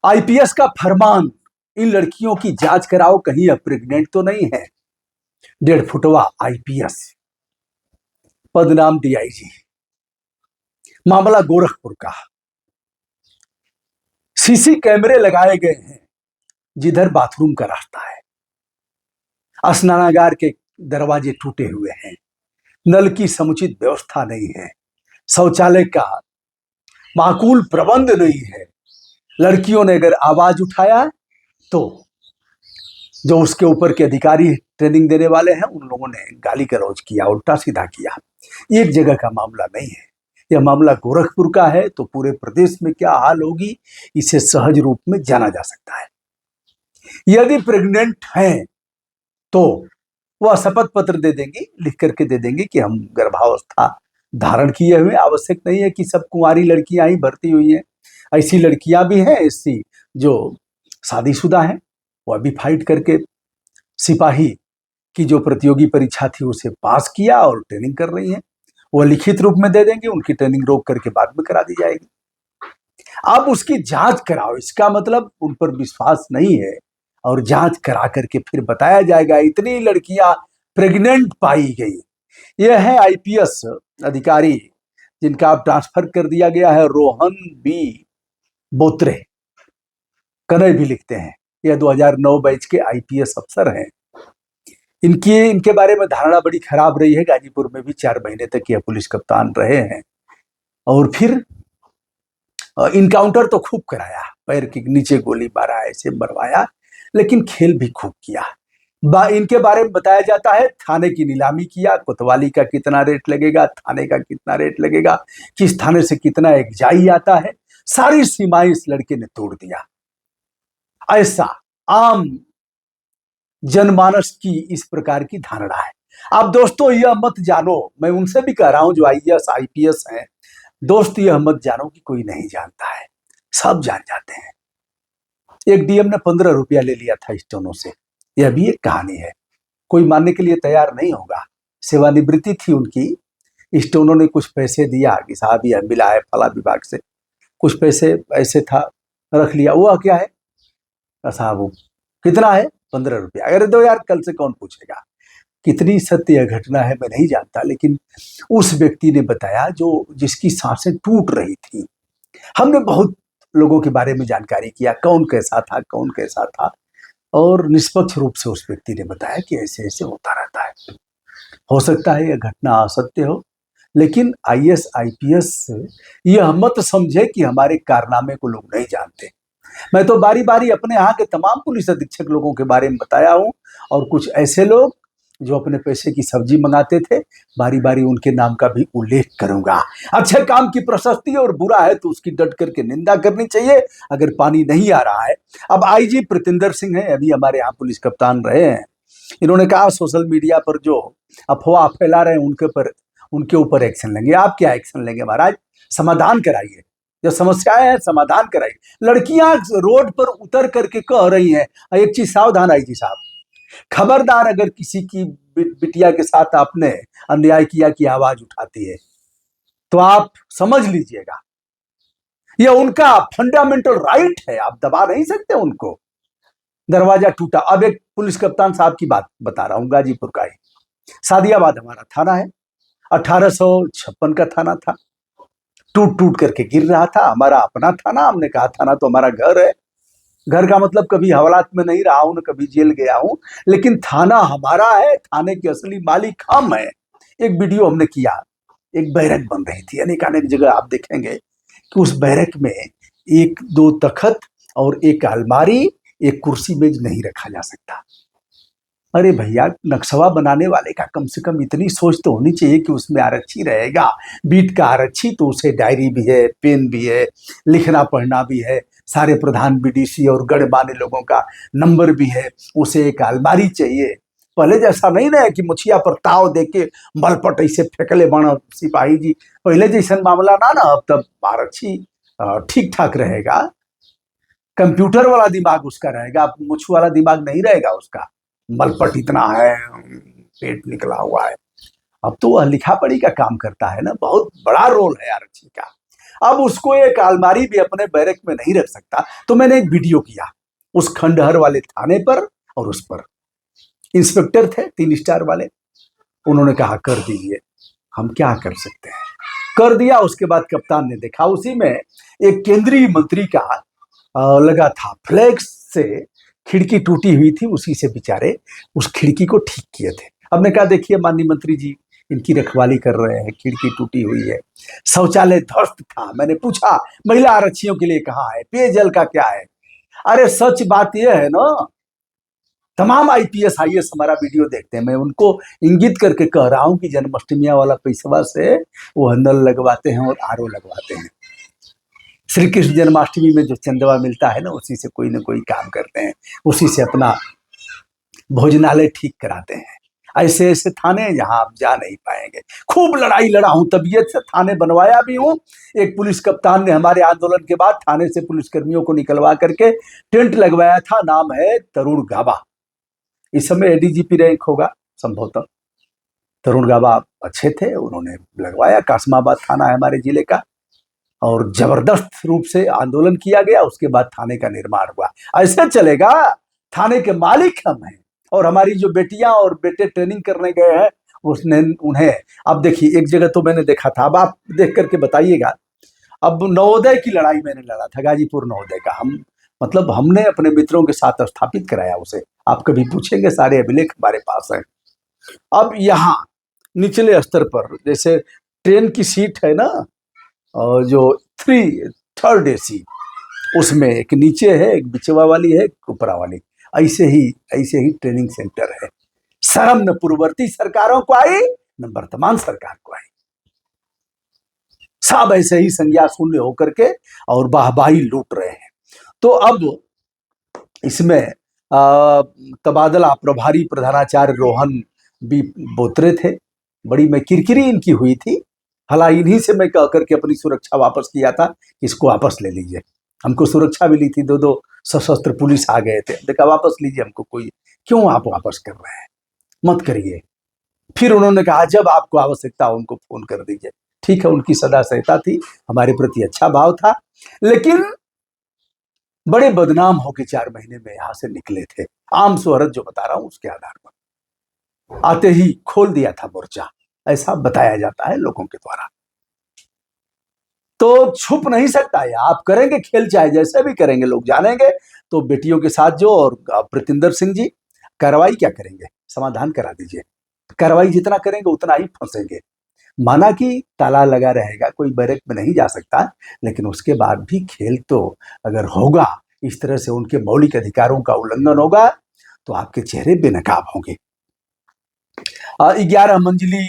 IPS का फरमान, इन लड़कियों की जांच कराओ कहीं अब प्रेग्नेंट तो नहीं है। 1.5 फुटवा आईपीएस, पद नाम डीआईजी। मामला गोरखपुर का। सीसी कैमरे लगाए गए हैं जिधर बाथरूम का रास्ता है। स्नानागार के दरवाजे टूटे हुए हैं, नल की समुचित व्यवस्था नहीं है, शौचालय का माकूल प्रबंध नहीं है। लड़कियों ने अगर आवाज उठाया तो जो उसके ऊपर के अधिकारी ट्रेनिंग देने वाले हैं उन लोगों ने गाली गलौज किया, उल्टा सीधा किया। एक जगह का मामला नहीं है, यह मामला गोरखपुर का है, तो पूरे प्रदेश में क्या हाल होगी इसे सहज रूप में जाना जा सकता है। यदि प्रेग्नेंट हैं तो वह शपथ पत्र दे देंगी, लिख करके दे देंगे कि हम गर्भावस्था धारण किए हुए। आवश्यक नहीं है कि सब कुंवारी लड़कियां ही भर्ती हुई हैं, ऐसी लड़कियां भी हैं ऐसी जो शादीशुदा हैं, वह भी फाइट करके सिपाही की जो प्रतियोगी परीक्षा थी उसे पास किया और ट्रेनिंग कर रही हैं। वह लिखित रूप में दे देंगे, उनकी ट्रेनिंग रोक करके बाद में करा दी जाएगी। अब उसकी जांच कराओ, इसका मतलब उन पर विश्वास नहीं है और जांच करा करके फिर बताया जाएगा इतनी लड़कियां प्रेग्नेंट पाई गई। यह है आईपीएस अधिकारी जिनका अब ट्रांसफर कर दिया गया है, रोहन बी बोत्रे, कनई भी लिखते हैं। यह 2009 बैच के आईपीएस अफसर हैं। इनके बारे में धारणा बड़ी खराब रही है। गाजीपुर में भी 4 महीने तक यह पुलिस कप्तान रहे हैं और फिर इनकाउंटर तो खूब कराया, पैर के नीचे गोली मारा, ऐसे मरवाया, लेकिन खेल भी खूब किया। इनके बारे में बताया जाता है थाने की नीलामी किया, कोतवाली का कितना रेट लगेगा, थाने का कितना रेट लगेगा, किस थाने से कितना एकजाई आता है, सारी सीमाएं इस लड़के ने तोड़ दिया। ऐसा आम जनमानस की इस प्रकार की धारणा है। अब दोस्तों यह मत जानो, मैं उनसे भी कह रहा हूं जो आईएएस आईपीएस हैं, दोस्त यह मत जानो कि कोई नहीं जानता है, सब जान जाते हैं। एक डीएम ने 15 रुपया ले लिया था स्टोनों से, यह भी एक कहानी है। कोई मानने के लिए तैयार नहीं होगा। सेवानिवृत्ति थी उनकी, स्टोनों ने कुछ पैसे दिया कि साहब यह मिला है फला विभाग से, कुछ पैसे ऐसे था रख लिया। वह क्या है साहब, कितना है? 15 रुपया। अरे दो यार, कल से कौन पूछेगा। कितनी सत्य यह घटना है मैं नहीं जानता, लेकिन उस व्यक्ति ने बताया जो जिसकी सांसें टूट रही थी। हमने बहुत लोगों के बारे में जानकारी किया, कौन कैसा था कौन कैसा था, और निष्पक्ष रूप से उस व्यक्ति ने बताया कि ऐसे ऐसे होता रहता है। हो सकता है यह घटना असत्य हो, लेकिन आईएएस आईपीएस यह मत समझे कि हमारे कारनामे को लोग नहीं जानते। मैं तो बारी बारी अपने यहाँ के तमाम पुलिस अधीक्षक लोगों के बारे में बताया हूं, और कुछ ऐसे लोग जो अपने पैसे की सब्जी मंगाते थे, बारी बारी उनके नाम का भी उल्लेख करूंगा। अच्छे काम की प्रशस्ति और बुरा है तो उसकी डट करके निंदा करनी चाहिए अगर पानी नहीं आ रहा है। अब आईजी प्रतिंदर सिंह है, अभी हमारे यहाँ पुलिस कप्तान रहे हैं। इन्होंने कहा सोशल मीडिया पर जो अफवाह फैला रहे हैं उनके ऊपर एक्शन लेंगे। आप क्या एक्शन लेंगे महाराज? समाधान कराइए, जो समस्याएं हैं समाधान कराइए। लड़कियां रोड पर उतर करके कह रही हैं, एक चीज सावधान आईजी साहब, खबरदार अगर किसी की बिटिया के साथ आपने अन्याय किया की आवाज उठाती है तो आप समझ लीजिएगा यह उनका फंडामेंटल राइट है, आप दबा नहीं सकते उनको। दरवाजा टूटा। अब एक पुलिस कप्तान साहब की बात बता रहा हूं, गाजीपुर का ही, सादियाबाद हमारा थाना है, 1856 का थाना था, टूट टूट करके गिर रहा था। हमारा अपना थाना, हमने कहा थाना तो हमारा घर है, घर का मतलब कभी हवालात में नहीं रहा हूं, कभी जेल गया हूं, लेकिन थाना हमारा है, थाने के असली मालिक हम है। एक वीडियो हमने किया, एक बैरक बन रही थी, अनेक अनेक जगह आप देखेंगे कि उस बैरक में 1-2 तखत और एक अलमारी, एक कुर्सी मेज नहीं रखा जा सकता। अरे भैया, नक्शवा बनाने वाले का कम से कम इतनी सोच तो होनी चाहिए कि उसमें आरक्षी रहेगा, बीट का आरक्षी, तो उसे डायरी भी है, पेन भी है, लिखना पढ़ना भी है, सारे प्रधान बीडीसी और गणमान्य लोगों का नंबर भी है, उसे एक अलमारी चाहिए। पहले जैसा नहीं ना कि मुछिया पर ताव दे के मलपट ऐसे फेंकले बना सिपाही जी, पहले जैसा मामला ना अब तब आरक्षी ठीक ठाक रहेगा। कंप्यूटर वाला दिमाग उसका रहेगा, मुछ वाला दिमाग नहीं रहेगा उसका। मलपट इतना है, पेट निकला हुआ है। अब तो वह लिखा पढ़ी का काम करता है ना, बहुत बड़ा रोल है आरक्षी का। अब उसको एक अलमारी भी अपने बैरक में नहीं रख सकता। तो मैंने एक वीडियो किया उस खंडहर वाले थाने पर, और उस पर इंस्पेक्टर थे 3 स्टार वाले, उन्होंने कहा कर दीजिए। हम क्या कर सकते हैं, कर दिया। उसके बाद कप्तान ने देखा उसी में एक केंद्रीय मंत्री का लगा था फ्लैक्स से खिड़की टूटी हुई थी, उसी से बेचारे उस खिड़की को ठीक किए थे। हमने कहा देखिए माननीय मंत्री जी, इनकी रखवाली कर रहे हैं, खिड़की टूटी हुई है, शौचालय ध्वस्त था। मैंने पूछा महिला आरक्षियों के लिए कहाँ है, पेयजल का क्या है? अरे सच बात यह है ना, तमाम आईपीएस आईएएस हमारा वीडियो देखते हैं। मैं उनको इंगित करके कह रहा हूं कि जन्माष्टमिया वाला पैसवा से वो नल लगवाते हैं और आरओ लगवाते हैं। श्री कृष्ण जन्माष्टमी में जो चंदवा मिलता है ना, उसी से कोई ना कोई काम करते हैं, उसी से अपना भोजनालय ठीक कराते हैं। ऐसे ऐसे थाने जहां आप जा नहीं पाएंगे। खूब लड़ाई लड़ा हूं, तबीयत से थाने बनवाया भी हूं। एक पुलिस कप्तान ने हमारे आंदोलन के बाद थाने से पुलिसकर्मियों को निकलवा करके टेंट लगवाया था, नाम है तरुण गाबा। इस समय एडीजीपी रैंक होगा संभवतः। तरुण गाबा अच्छे थे, उन्होंने लगवाया। कासमाबाद थाना है हमारे जिले का, और जबरदस्त रूप से आंदोलन किया गया। उसके बाद थाने का निर्माण हुआ। ऐसे चलेगा? थाने के मालिक हम हैं, और हमारी जो बेटियां और बेटे ट्रेनिंग करने गए हैं उसने उन्हें, अब देखिए एक जगह तो मैंने देखा था, अब आप देख करके बताइएगा। अब नवोदय की लड़ाई मैंने लड़ा था, गाजीपुर नवोदय का। मतलब हमने अपने मित्रों के साथ स्थापित कराया उसे। आप कभी पूछेंगे, सारे अभिलेख हमारे पास हैं। अब यहाँ निचले स्तर पर जैसे ट्रेन की सीट है ना, और जो 3rd AC, उसमें एक नीचे है, एक बिचवा वाली है, एक ऊपरा वाली। ऐसे ही ट्रेनिंग सेंटर है। शर्म न पूर्ववर्ती सरकारों को आई, न वर्तमान सरकार को आई। सब ऐसे ही संज्ञा शून्य होकर के और वाहवाही लूट रहे हैं। तो अब इसमें तबादला प्रभारी प्रधानाचार्य रोहन भी बोतरे थे। बड़ी मैं किरकिरी इनकी हुई थी। हालांकि इन्हीं से मैं कह करके अपनी सुरक्षा वापस किया था कि इसको वापस ले लीजिए। हमको सुरक्षा मिली थी, 2 सशस्त्र पुलिस आ गए थे। देखा वापस लीजिए हमको, कोई क्यों आप वापस कर रहे हैं, मत करिए। फिर उन्होंने कहा जब आपको आवश्यकता हो उनको फोन कर दीजिए। ठीक है, उनकी सदा सहता थी, हमारे प्रति अच्छा भाव था, लेकिन बड़े बदनाम होके 4 महीने में यहां से निकले थे। आम शोहरत जो बता रहा हूं उसके आधार पर आते ही खोल दिया था मोर्चा, ऐसा बताया जाता है लोगों के द्वारा। तो छुप नहीं सकता है, आप करेंगे खेल चाहे जैसे भी करेंगे, लोग जानेंगे। तो बेटियों के साथ जो, और प्रतिंदर सिंह जी, कार्रवाई क्या करेंगे, समाधान करा दीजिए। कार्रवाई जितना करेंगे उतना ही फंसेंगे। माना कि ताला लगा रहेगा, कोई बैरक में नहीं जा सकता, लेकिन उसके बाद भी खेल तो अगर होगा, इस तरह से उनके मौलिक अधिकारों का उल्लंघन होगा, तो आपके चेहरे बेनकाब होंगे। 11 मंजिली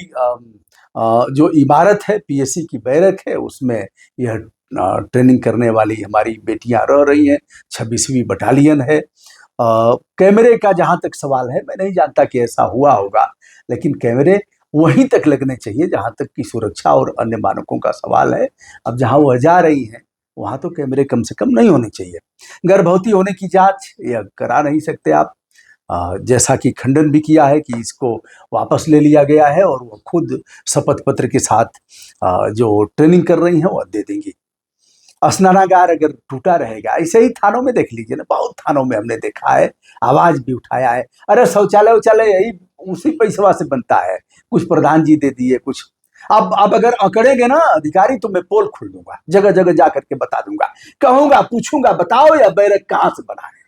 जो इमारत है, पीएससी की बैरक है, उसमें यह ट्रेनिंग करने वाली हमारी बेटियां रह रही हैं। 26वीं बटालियन है। कैमरे का जहां तक सवाल है, मैं नहीं जानता कि ऐसा हुआ होगा, लेकिन कैमरे वहीं तक लगने चाहिए जहां तक की सुरक्षा और अन्य मानकों का सवाल है। अब जहां वह जा रही हैं वहां तो कैमरे कम से कम नहीं होने चाहिए। गर्भवती होने की जांच यह करा नहीं सकते आप, जैसा कि खंडन भी किया है कि इसको वापस ले लिया गया है, और वो खुद शपथ पत्र के साथ जो ट्रेनिंग कर रही हैं वो दे देंगी। स्नानागार अगर टूटा रहेगा, ऐसे ही थानों में देख लीजिए ना, बहुत थानों में हमने देखा है, आवाज भी उठाया है। अरे शौचालय उचालय यही उसी पैसवा से बनता है, कुछ प्रधान जी दे दिए, कुछ। अब अगर अकड़ेंगे ना अधिकारी, तो मैं पोल खोल दूंगा, जगह जगह जा करके बता दूंगा, कहूंगा, पूछूंगा, बताओ या बैरक कहाँ से बना है,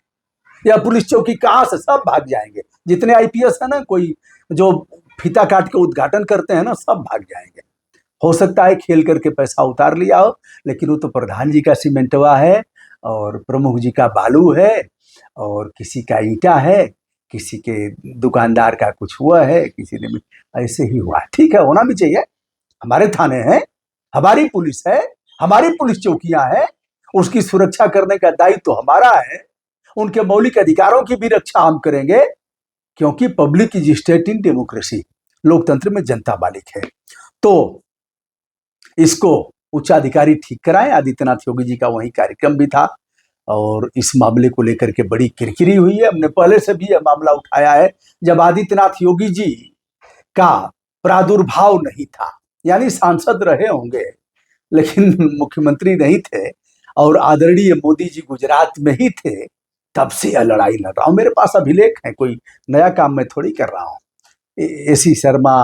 या पुलिस चौकी कहाँ से, सब भाग जाएंगे। जितने आईपीएस है ना, कोई जो फीता काट के उद्घाटन करते हैं ना, सब भाग जाएंगे। हो सकता है खेल करके पैसा उतार लिया हो, लेकिन वो तो प्रधान जी का सीमेंटवा है, और प्रमुख जी का बालू है, और किसी का ईंटा है, किसी के दुकानदार का कुछ हुआ है, किसी ने भी ऐसे ही हुआ। ठीक है, होना भी चाहिए। हमारे थाने हैं, हमारी पुलिस है, हमारी पुलिस चौकियां हैं, उसकी सुरक्षा करने का दायित्व तो हमारा है। उनके मौलिक अधिकारों की भी रक्षा हम करेंगे, क्योंकि public is state in democracy, लोकतंत्र में जनता मालिक है। तो इसको उच्चाधिकारी ठीक कराएं। आदित्यनाथ योगी जी का वही कार्यक्रम भी था, और इस मामले को लेकर के बड़ी किरकिरी हुई है। हमने पहले से भी यह मामला उठाया है, जब आदित्यनाथ योगी जी का प्रादुर्भाव नहीं था, यानी सांसद रहे होंगे, लेकिन मुख्यमंत्री नहीं थे और आदरणीय मोदी जी गुजरात में ही थे, तब से यह लड़ाई लड़ रहा हूं। मेरे पास अभिलेख है, कोई नया काम मैं थोड़ी कर रहा हूँ। एसी शर्मा,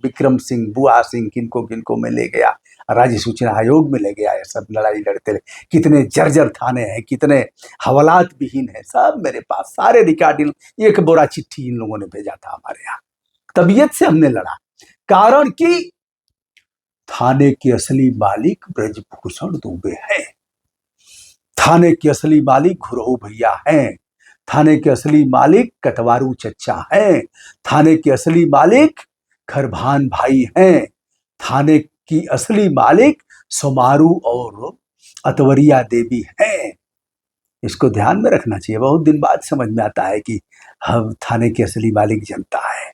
विक्रम सिंह, बुआ सिंह, किनको किनको में ले गया, राज्य सूचना आयोग में ले गया, ये सब लड़ाई लड़ते रहे। कितने जर्जर थाने हैं, कितने हवालात विहीन है, सब मेरे पास सारे रिकॉर्ड। एक बोरा चिट्ठी इन लोगों ने भेजा था हमारे यहाँ। तबीयत से हमने लड़ा, कारण कि थाने के असली मालिक ब्रजभूषण दुबे हैं, थाने के असली मालिक घुरहु भैया हैं, थाने के असली मालिक कटवारू चच्चा हैं, थाने के असली मालिक खरभान भाई हैं, थाने की असली मालिक सोमारू और अतवरिया देवी हैं। इसको ध्यान में रखना चाहिए। बहुत दिन बाद समझ में आता है कि हम थाने के असली मालिक जनता है,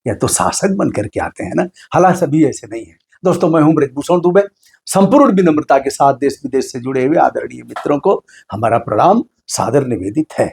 या तो शासक बन करके आते हैं ना। हालांकि सभी ऐसे नहीं है। दोस्तों, मैं हूं ब्रजभूषण दुबे। संपूर्ण विनम्रता के साथ देश विदेश से जुड़े हुए आदरणीय मित्रों को हमारा प्रणाम सादर निवेदित है।